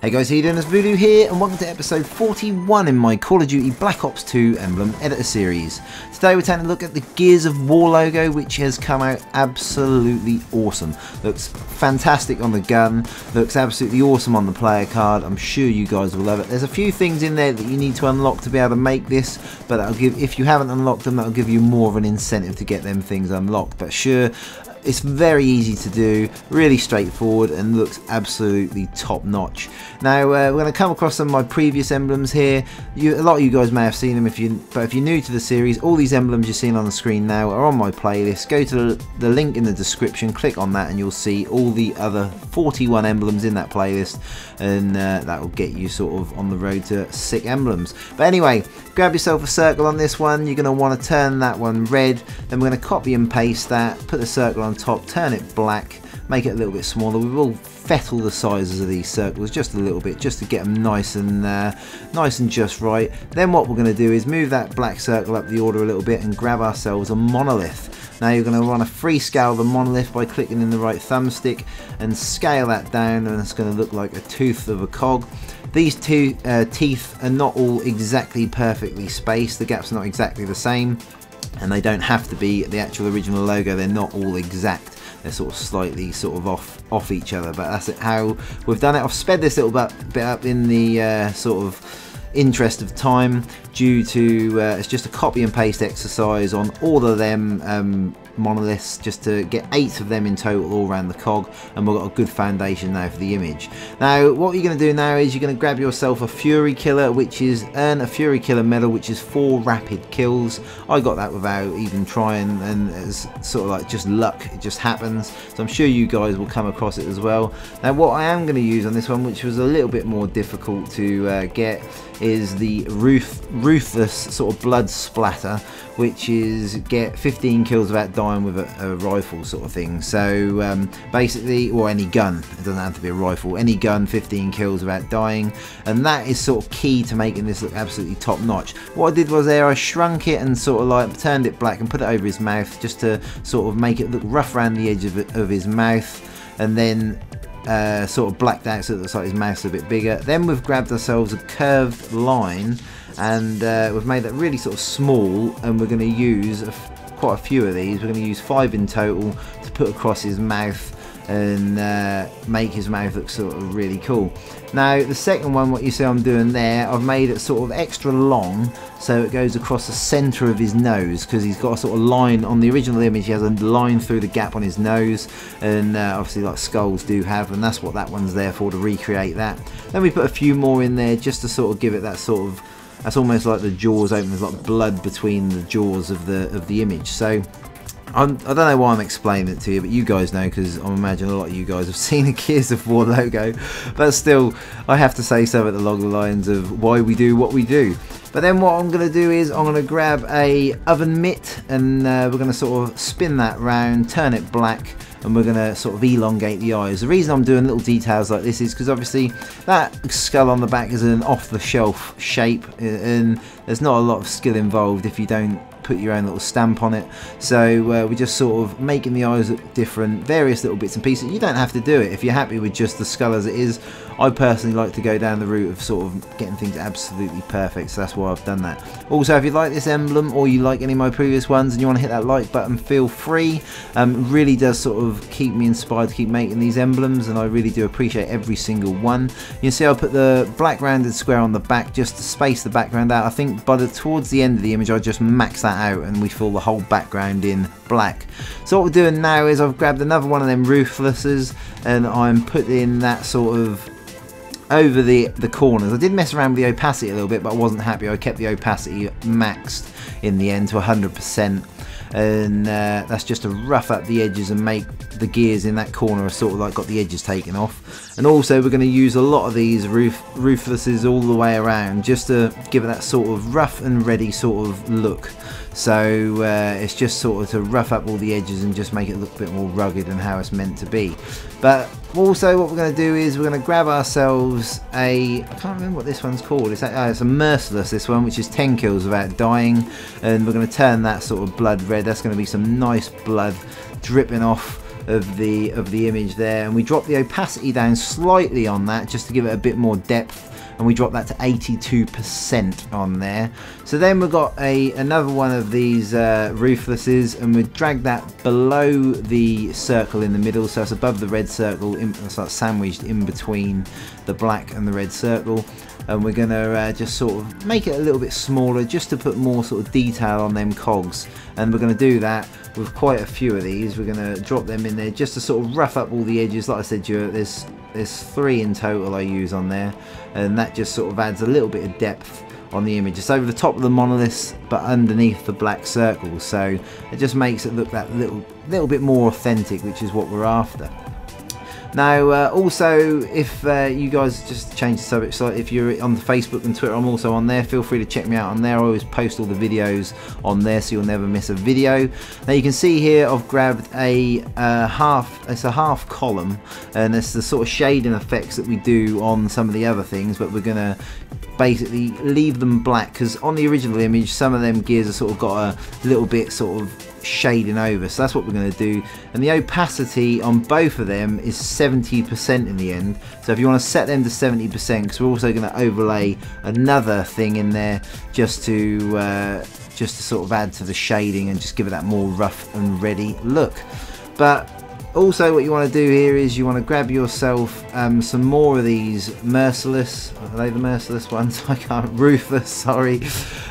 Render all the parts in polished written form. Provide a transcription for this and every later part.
Hey guys, how you doing? It's Voodoo here, and welcome to episode 41 in my Call of Duty Black Ops 2 Emblem editor series. Today we're taking a look at the Gears of War logo, which has come out absolutely awesome. Looks fantastic on the gun, looks absolutely awesome on the player card. I'm sure you guys will love it. There's a few things in there that you need to unlock to be able to make this, but that'll give, if you haven't unlocked them, that'll give you more of an incentive to get them things unlocked. But sure, it's very easy to do, really straightforward, and looks absolutely top notch. Now we're going to come across some of my previous emblems here. A lot of you guys may have seen them, but if you're new to the series, all these emblems you're seeing on the screen now are on my playlist. Go to the link in the description, click on that, and you'll see all the other 41 emblems in that playlist, and that will get you sort of on the road to sick emblems. But anyway, grab yourself a circle on this one. You're going to want to turn that one red, then we're going to copy and paste that, put the circle on top, turn it black, make it a little bit smaller. We will fettle the sizes of these circles just a little bit, just to get them nice and just right. Then what we're going to do is move that black circle up the order a little bit and grab ourselves a monolith. Now you're going to want to freescale the monolith by clicking in the right thumbstick and scale that down, and it's going to look like a tooth of a cog. These two teeth are not all exactly perfectly spaced, the gaps are not exactly the same, and they don't have to be the actual original logo. They're not all exact, they're sort of slightly sort of off each other, but that's how we've done it. I've sped this little bit up in the sort of interest of time, due to it's just a copy and paste exercise on all of them monoliths, just to get 8 of them in total all around the cog, and we've got a good foundation now for the image. Now what you're going to do now is you're going to grab yourself a Fury Killer, which is earn a Fury Killer medal, which is 4 rapid kills. I got that without even trying, and it's sort of like just luck, it just happens, so I'm sure you guys will come across it as well. Now what I am going to use on this one, which was a little bit more difficult to get, is the ruthless sort of blood splatter, which is get 15 kills without dying with a rifle sort of thing. So basically, or any gun, it doesn't have to be a rifle, any gun, 15 kills without dying, and that is sort of key to making this look absolutely top notch. What I did was there, I shrunk it and sort of like turned it black and put it over his mouth, just to sort of make it look rough around the edge of his mouth, and then sort of blacked out so it looks like his mouth's a bit bigger. Then we've grabbed ourselves a curved line, and we've made that really sort of small, and we're going to use quite a few of these. We're going to use 5 in total to put across his mouth and make his mouth look sort of really cool. Now the second one, what you see I'm doing there, I've made it sort of extra long so it goes across the centre of his nose, because he's got a sort of line on the original image. He has a line through the gap on his nose, and obviously like skulls do have, and that's what that one's there for, to recreate that. Then we put a few more in there just to sort of give it that sort of, that's almost like the jaws open, there's like blood between the jaws of the image. So I don't know why I'm explaining it to you, but you guys know, because I imagine a lot of you guys have seen the Gears of War logo, but still I have to say something along the lines of why we do what we do. But then what I'm going to do is I'm going to grab a oven mitt, and we're going to sort of spin that round, turn it black, and we're going to sort of elongate the eyes. The reason I'm doing little details like this is because obviously that skull on the back is an off-the-shelf shape, and there's not a lot of skill involved if you don't put your own little stamp on it. So we're just sort of making the eyes look different, various little bits and pieces. You don't have to do it if you're happy with just the skull as it is. I personally like to go down the route of sort of getting things absolutely perfect, so that's why I've done that. Also, if you like this emblem, or you like any of my previous ones, and you want to hit that like button, feel free. It really does sort of keep me inspired to keep making these emblems, and I really do appreciate every single one. You see I put the black rounded square on the back just to space the background out. I think towards the end of the image I just max that out and we fill the whole background in black. So what we're doing now is I've grabbed another one of them ruthlesses, and I'm putting that sort of over the corners. I did mess around with the opacity a little bit, but I wasn't happy. I kept the opacity maxed in the end to 100%, and that's just to rough up the edges and make the gears in that corner are sort of like got the edges taken off. And also we're going to use a lot of these ruthlesses all the way around, just to give it that sort of rough and ready sort of look. So it's just sort of to rough up all the edges and just make it look a bit more rugged and how it's meant to be. But also what we're going to do is we're going to grab ourselves I can't remember what this one's called, it's a merciless, this one, which is 10 kills without dying, and we're going to turn that sort of blood red. That's going to be some nice blood dripping off of the image there, and we drop the opacity down slightly on that just to give it a bit more depth, and we drop that to 82% on there. So then we've got another one of these rooflesses, and we drag that below the circle in the middle, so it's above the red circle, it's like sandwiched in between the black and the red circle. And we're going to just sort of make it a little bit smaller just to put more sort of detail on them cogs, and we're going to do that with quite a few of these. We're going to drop them in there just to sort of rough up all the edges. Like I said, there's 3 in total I use on there, and that just sort of adds a little bit of depth on the image. It's over the top of the monoliths but underneath the black circle, so it just makes it look that little bit more authentic, which is what we're after. Now also, if you guys just change the subject, so if you're on Facebook and Twitter, I'm also on there. Feel free to check me out on there. I always post all the videos on there, so you'll never miss a video. Now you can see here I've grabbed a half column, and it's the sort of shading effects that we do on some of the other things, but we're gonna basically leave them black, because on the original image some of them gears have sort of got a little bit sort of shading over, so that's what we're going to do. And the opacity on both of them is 70% in the end, so if you want to set them to 70%, because we're also going to overlay another thing in there just to sort of add to the shading and just give it that more rough and ready look. But also what you want to do here is you want to grab yourself some more of these merciless, are they the merciless ones? I can't, ruthless, sorry.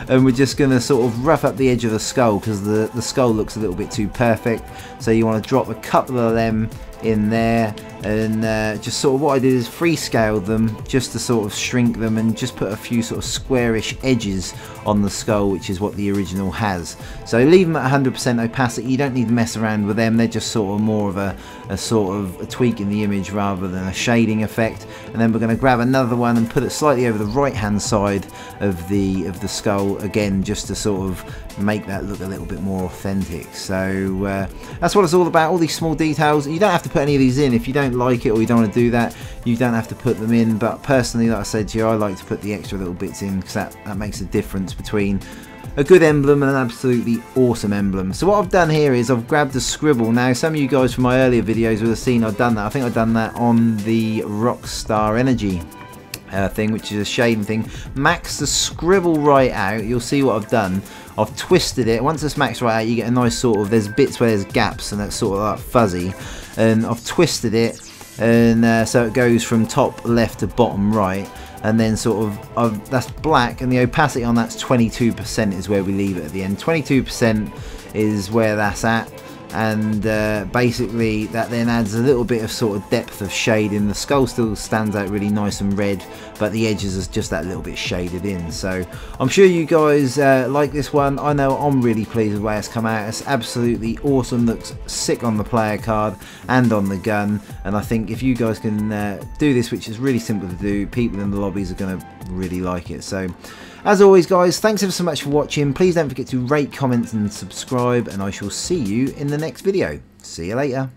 And we're just going to sort of rough up the edge of the skull, because the skull looks a little bit too perfect. So you want to drop a couple of them in there, and just sort of what I did is free scaled them just to sort of shrink them and just put a few sort of squarish edges on the skull, which is what the original has. So leave them at 100% opacity. You don't need to mess around with them. They're just sort of more of a sort of a tweak in the image rather than a shading effect. And then we're going to grab another one and put it slightly over the right hand side of the skull again, just to sort of make that look a little bit more authentic. So that's what it's all about, all these small details. You don't have to put any of these in if you don't like it, or you don't want to do that. You don't have to put them in, but personally, like I said to you, I like to put the extra little bits in, because that makes a difference between a good emblem and an absolutely awesome emblem. So what I've done here is I've grabbed a scribble. Now some of you guys from my earlier videos would have seen I've done that. I think I've done that on the Rockstar Energy thing, which is a shading thing. Max the scribble right out. You'll see what I've done. I've twisted it. Once it's maxed right out, you get a nice sort of, there's bits where there's gaps and that's sort of like fuzzy, and I've twisted it, and so it goes from top left to bottom right, and then sort of that's black, and the opacity on that's 22% is where we leave it at the end. 22% is where that's at, and basically that then adds a little bit of sort of depth of shade in. The skull still stands out really nice and red, but the edges is just that little bit shaded in. So I'm sure you guys like this one. I know I'm really pleased with the way it's come out. It's absolutely awesome, looks sick on the player card and on the gun, and I think if you guys can do this, which is really simple to do, people in the lobbies are going to really like it. So as always guys, thanks ever so much for watching. Please don't forget to rate, comment and subscribe, and I shall see you in the next video. See you later.